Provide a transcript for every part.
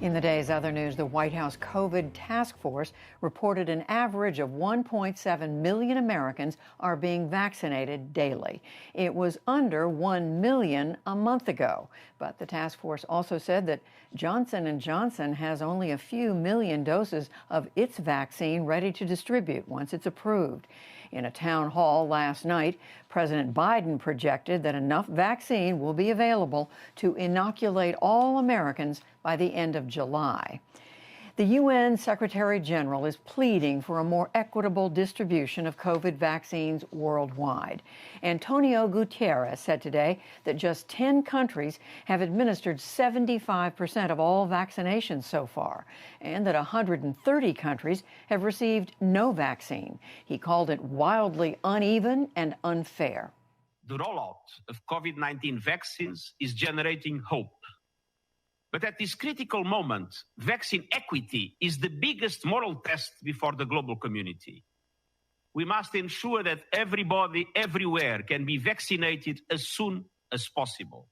In the day's other news, the White House COVID task force reported an average of 1.7 million Americans are being vaccinated daily. It was under 1 million a month ago. But the task force also said that Johnson & Johnson has only a few million doses of its vaccine ready to distribute once it's approved. In a town hall last night, President Biden projected that enough vaccine will be available to inoculate all Americans by the end of July. The UN Secretary General is pleading for a more equitable distribution of COVID vaccines worldwide. Antonio Guterres said today that just 10 countries have administered 75% of all vaccinations so far, and that 130 countries have received no vaccine. He called it wildly uneven and unfair. The rollout of COVID-19 vaccines is generating hope. But at this critical moment, vaccine equity is the biggest moral test before the global community. We must ensure that everybody, everywhere, can be vaccinated as soon as possible.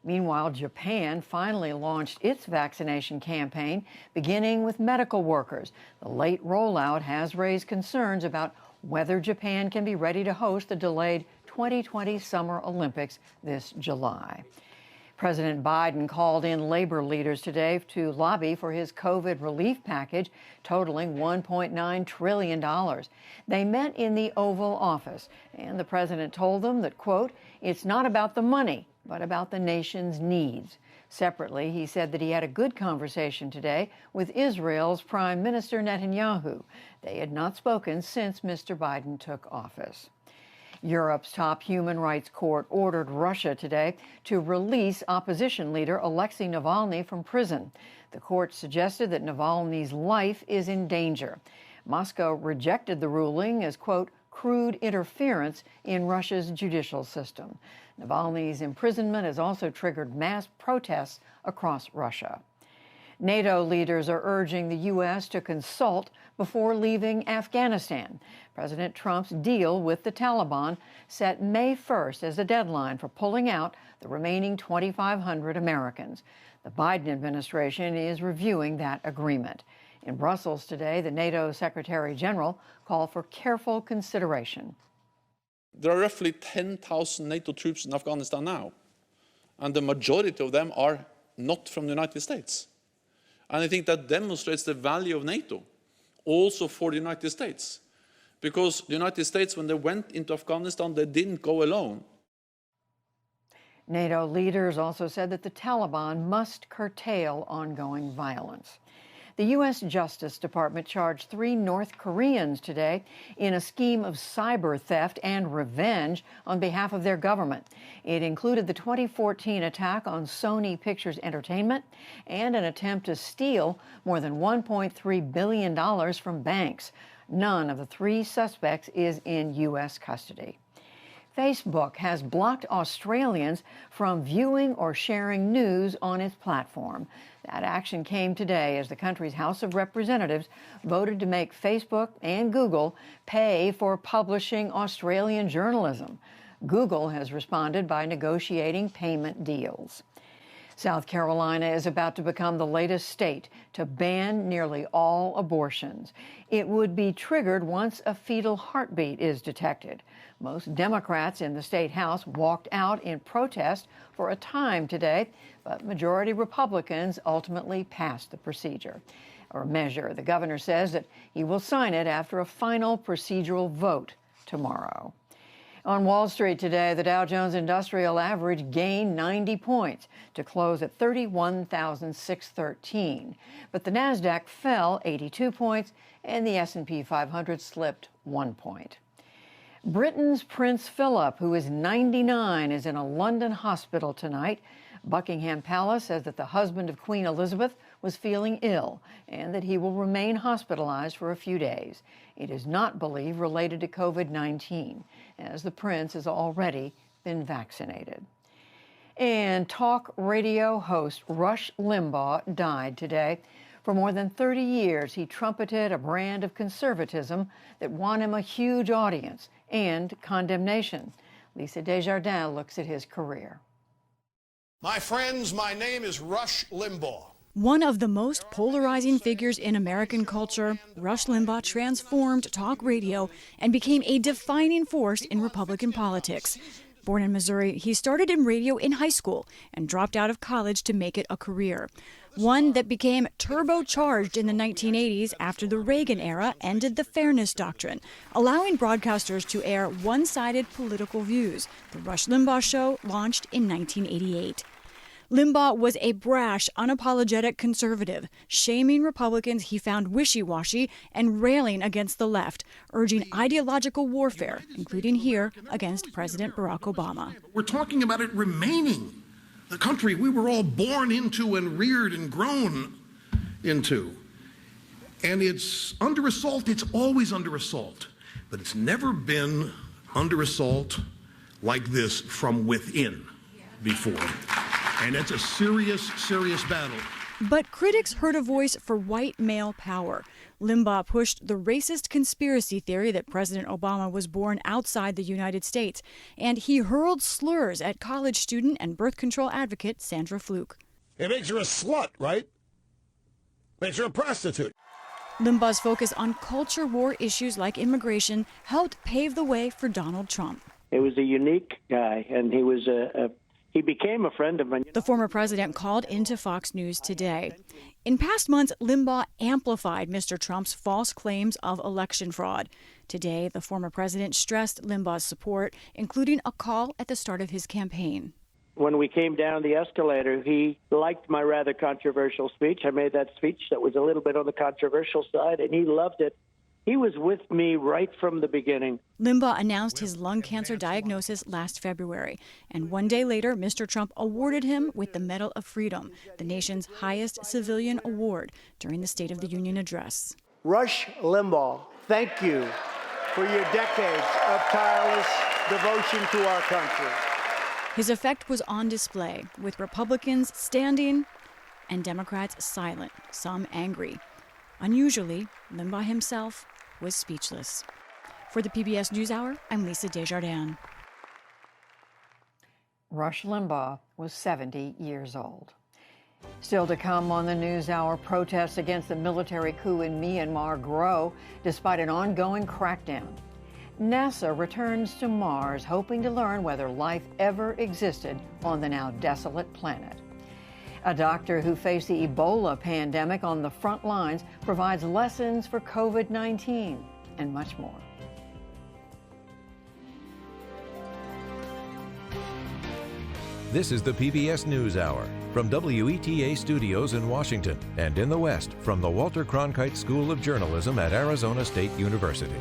Meanwhile, Japan finally launched its vaccination campaign, beginning with medical workers. The late rollout has raised concerns about whether Japan can be ready to host the delayed 2020 Summer Olympics this July. President Biden called in labor leaders today to lobby for his COVID relief package totaling $1.9 trillion. They met in the Oval Office, and the president told them that, quote, "It's not about the money, but about the nation's needs." Separately, he said that he had a good conversation today with Israel's Prime Minister Netanyahu. They had not spoken since Mr. Biden took office. Europe's top human rights court ordered Russia today to release opposition leader Alexei Navalny from prison. The court suggested that Navalny's life is in danger. Moscow rejected the ruling as, quote, crude interference in Russia's judicial system. Navalny's imprisonment has also triggered mass protests across Russia. NATO leaders are urging the U.S. to consult before leaving Afghanistan. President Trump's deal with the Taliban set May 1st as a deadline for pulling out the remaining 2,500 Americans. The Biden administration is reviewing that agreement. In Brussels today, the NATO Secretary General called for careful consideration. There are roughly 10,000 NATO troops in Afghanistan now, and the majority of them are not from the United States. And I think that demonstrates the value of NATO, also for the United States. Because the United States, when they went into Afghanistan, they didn't go alone. NATO leaders also said that the Taliban must curtail ongoing violence. The U.S. Justice Department charged 3 North Koreans today in a scheme of cyber theft and revenge on behalf of their government. It included the 2014 attack on Sony Pictures Entertainment and an attempt to steal more than $1.3 billion from banks. None of the 3 suspects is in U.S. custody. Facebook has blocked Australians from viewing or sharing news on its platform. That action came today as the country's House of Representatives voted to make Facebook and Google pay for publishing Australian journalism. Google has responded by negotiating payment deals. South Carolina is about to become the latest state to ban nearly all abortions. It would be triggered once a fetal heartbeat is detected. Most Democrats in the state house walked out in protest for a time today, but majority Republicans ultimately passed the measure. The governor says that he will sign it after a final procedural vote tomorrow. On Wall Street today, the Dow Jones Industrial Average gained 90 points to close at 31,613. But the Nasdaq fell 82 points and the S&P 500 slipped 1 point. Britain's Prince Philip, who is 99, is in a London hospital tonight. Buckingham Palace says that the husband of Queen Elizabeth was feeling ill and that he will remain hospitalized for a few days. It is not believed related to COVID-19, as the prince has already been vaccinated. And talk radio host Rush Limbaugh died today. For more than 30 years, he trumpeted a brand of conservatism that won him a huge audience and condemnation. Lisa Desjardins looks at his career. My friends, my name is Rush Limbaugh. One of the most polarizing figures in American culture, Rush Limbaugh transformed talk radio and became a defining force in Republican politics. Born in Missouri, he started in radio in high school and dropped out of college to make it a career. One that became turbocharged in the 1980s after the Reagan era ended the Fairness Doctrine, allowing broadcasters to air one-sided political views. The Rush Limbaugh Show launched in 1988. Limbaugh was a brash, unapologetic conservative, shaming Republicans he found wishy-washy and railing against the left, urging ideological warfare, including here against President Barack Obama. We're talking about it remaining the country we were all born into and reared and grown into. And it's under assault. It's always under assault. But it's never been under assault like this from within before. And it's a serious, serious battle. But critics heard a voice for white male power. Limbaugh pushed the racist conspiracy theory that President Obama was born outside the United States, and he hurled slurs at college student and birth control advocate Sandra Fluke. It makes her a slut, right? Makes her a prostitute. Limbaugh's focus on culture war issues like immigration helped pave the way for Donald Trump. He was a unique guy, and he became a friend of mine. The former president called into Fox News today. In past months, Limbaugh amplified Mr. Trump's false claims of election fraud. Today, the former president stressed Limbaugh's support, including a call at the start of his campaign. When we came down the escalator, he liked my rather controversial speech. I made that speech that was a little bit on the controversial side, and he loved it. He was with me right from the beginning. Limbaugh announced his lung cancer diagnosis last February, and one day later, Mr. Trump awarded him with the Medal of Freedom, the nation's highest civilian award, during the State of the Union address. Rush Limbaugh, thank you for your decades of tireless devotion to our country. His effect was on display, with Republicans standing and Democrats silent, some angry. Unusually, Limbaugh himself was speechless. For the PBS NewsHour, I'm Lisa Desjardins. Rush Limbaugh was 70 years old. Still to come on the NewsHour, protests against the military coup in Myanmar grow despite an ongoing crackdown. NASA returns to Mars, hoping to learn whether life ever existed on the now desolate planet. A doctor who faced the Ebola pandemic on the front lines provides lessons for COVID-19 and much more. This is the PBS NewsHour from WETA Studios in Washington and in the West from the Walter Cronkite School of Journalism at Arizona State University.